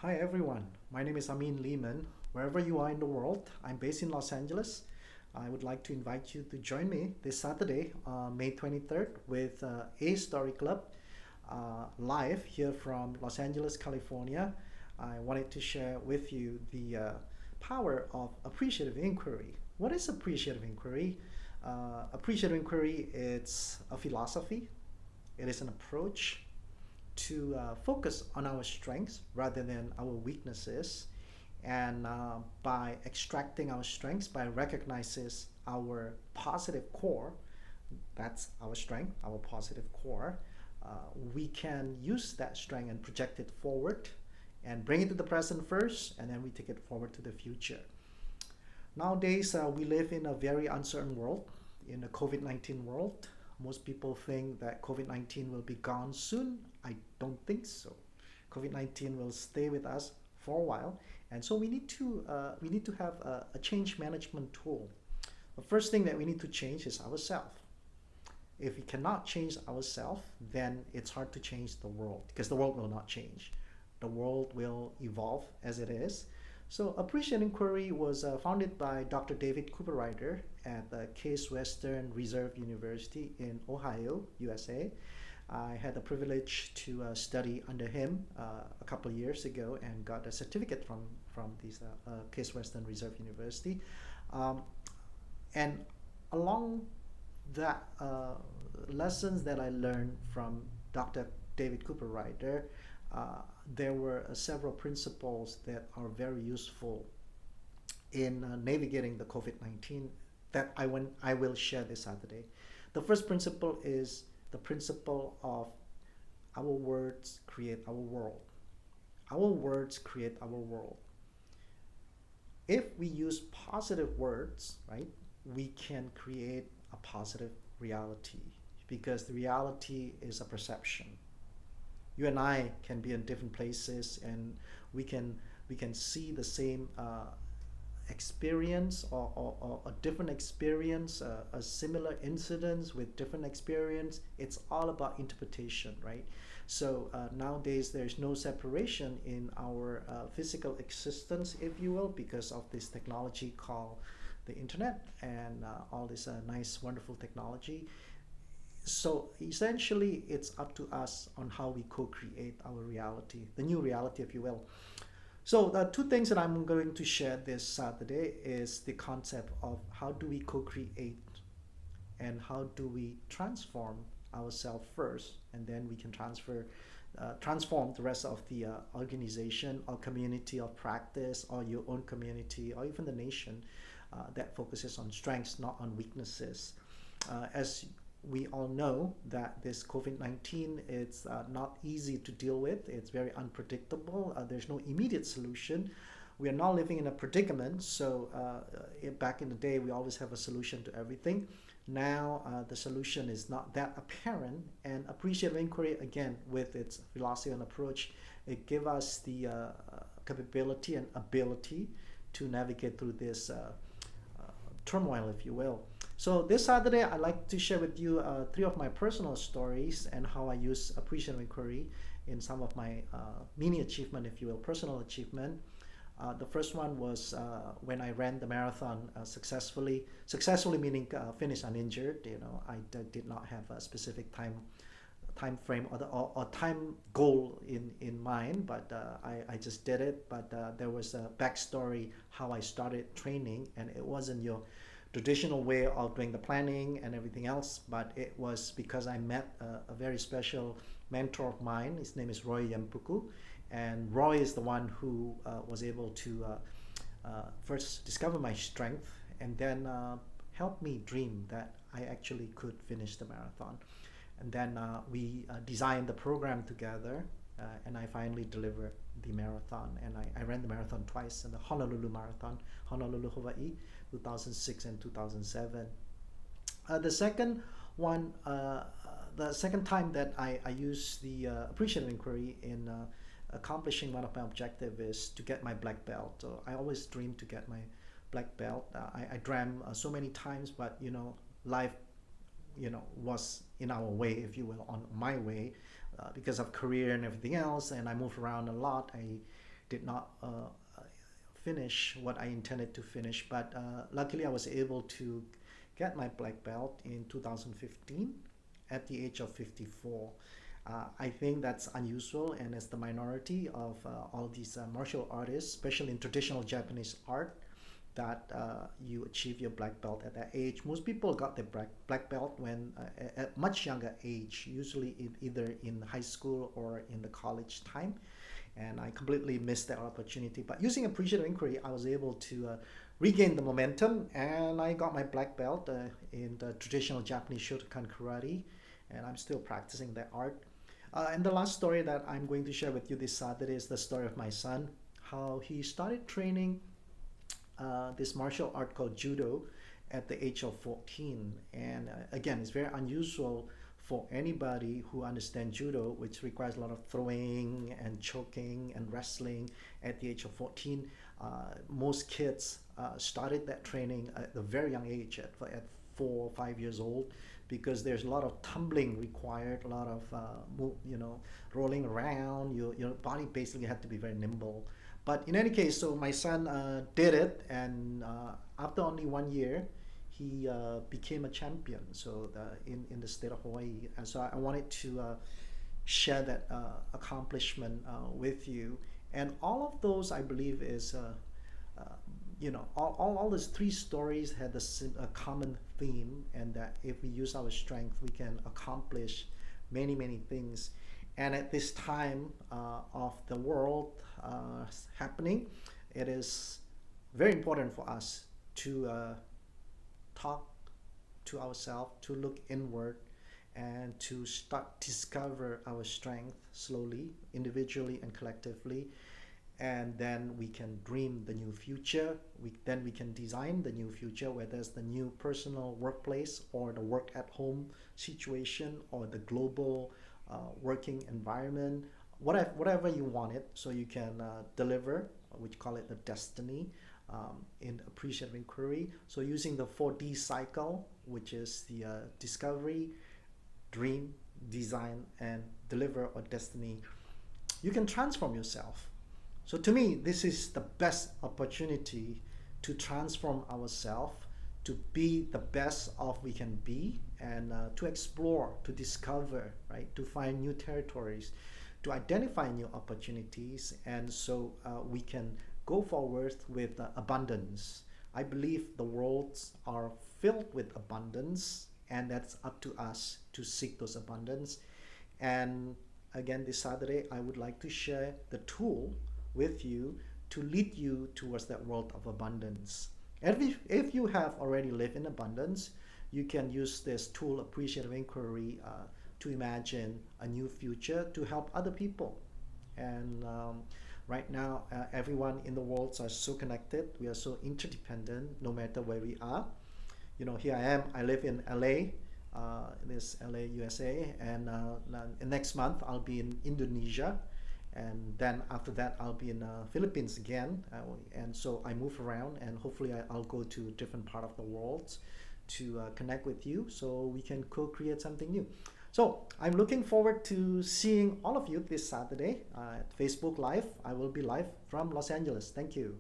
Hi everyone, my name is Amin Lehman. Wherever you are in the world, I'm based in Los Angeles. I would like to invite you to join me this Saturday, May 23rd, with A Story Club live here from Los Angeles, California. I wanted to share with you the power of appreciative inquiry. What is appreciative inquiry? Appreciative inquiry, it's a philosophy, it is an approach to focus on our strengths rather than our weaknesses. And by extracting our strengths, by recognizing our positive core, that's our strength, our positive core, we can use that strength and project it forward and bring it to the present first, and then we take it forward to the future. Nowadays, we live in a very uncertain world, in a COVID-19 world. Most people think that COVID-19 will be gone soon. I don't think so. COVID-19 will stay with us for a while, and so we need to have a change management tool. The first thing that we need to change is ourselves. If we cannot change ourselves, then it's hard to change the world because the world will not change. The world will evolve as it is. So Appreciative Inquiry was founded by Dr. David Cooperrider at the Case Western Reserve University in Ohio, USA. I had the privilege to study under him a couple of years ago and got a certificate from this Case Western Reserve University. Um, and along that lessons that I learned from Dr. David Cooperrider, there were several principles that are very useful in navigating the COVID-19 that I will share this Saturday. The first principle is the principle of our words create our world. Our words create our world. If we use positive words, right, we can create a positive reality because the reality is a perception. You and I can be in different places, and we can see the same experience or a different experience, a similar incidents with different experience. It's all about interpretation, right? So nowadays there's no separation in our physical existence, if you will, because of this technology called the internet and all this nice, wonderful technology. So essentially, it's up to us on how we co-create our reality, the new reality, if you will. So the two things that I'm going to share this Saturday is the concept of how do we co-create and how do we transform ourselves first, and then we can transform the rest of the organization or community of practice or your own community or even the nation that focuses on strengths, not on weaknesses. As we all know that this COVID-19 is not easy to deal with. It's very unpredictable. There's no immediate solution. We are now living in a predicament. So back in the day, we always have a solution to everything. Now the solution is not that apparent. And appreciative inquiry, again, with its philosophy and approach, it gives us the capability and ability to navigate through this turmoil, if you will. So this Saturday, I'd like to share with you three of my personal stories and how I use appreciative inquiry in some of my mini achievement, if you will, personal achievement. The first one was when I ran the marathon successfully. Successfully meaning finished uninjured. You know, I did not have a specific time frame or time goal in mind, but I just did it. But there was a backstory how I started training, and it wasn't your traditional way of doing the planning and everything else, but it was because I met a very special mentor of mine. His name is Roy Yampuku, and Roy is the one who was able to first discover my strength and then help me dream that I actually could finish the marathon. And then we designed the program together, and I finally delivered the marathon. And I ran the marathon twice, in the Honolulu Marathon, Honolulu, Hawaii, 2006 and 2007. The second one, the second time that I used the appreciative inquiry in accomplishing one of my objectives is to get my black belt. So I always dreamed to get my black belt. I dreamt so many times, but life was in our way, if you will, on my way, because of career and everything else, and I moved around a lot. I did not finish what I intended to finish, but luckily I was able to get my black belt in 2015 at the age of 54. I think that's unusual, and as the minority of all these martial artists, especially in traditional Japanese art, that you achieve your black belt at that age. Most people got their black belt when at much younger age, usually either in high school or in the college time. And I completely missed that opportunity. But using appreciative inquiry, I was able to regain the momentum, and I got my black belt in the traditional Japanese Shotokan karate, and I'm still practicing that art. And the last story that I'm going to share with you this Saturday is the story of my son, how he started training this martial art called judo at the age of 14. And again, it's very unusual for anybody who understands judo, which requires a lot of throwing and choking and wrestling at the age of 14. Most kids started that training at a very young age, at 4 or 5 years old, because there's a lot of tumbling required, a lot of rolling around. Your body basically had to be very nimble. But in any case, so my son did it, and after only 1 year, he became a champion. So in the state of Hawaii, and so I wanted to share that accomplishment with you. And all of those, I believe, is all those three stories had a common theme, and that if we use our strength, we can accomplish many things. And at this time of the world happening, it is very important for us to talk to ourselves, to look inward, and to start discover our strength slowly, individually and collectively. And then we can dream the new future. Then we can design the new future, whether it's the new personal workplace or the work at home situation or the global working environment, whatever you want it, so you can deliver, we call it the destiny, in appreciative inquiry. So using the 4D cycle, which is the discovery, dream, design, and deliver, or destiny, you can transform yourself. So to me, this is the best opportunity to transform ourselves, to be the best of we can be, and to explore, to discover, right? To find new territories, to identify new opportunities, and so we can go forward with abundance. I believe the worlds are filled with abundance, and that's up to us to seek those abundance. And again, this Saturday, I would like to share the tool with you to lead you towards that world of abundance. And if you have already lived in abundance, you can use this tool, appreciative inquiry, to imagine a new future to help other people. And right now, everyone in the world are so connected. We are so interdependent, no matter where we are. Here I am. I live in LA, this LA, USA, and next month I'll be in Indonesia. And then after that, I'll be in Philippines again. And so I move around, and hopefully I'll go to different part of the world to connect with you, so we can co-create something new. So I'm looking forward to seeing all of you this Saturday at Facebook Live. I will be live from Los Angeles. Thank you.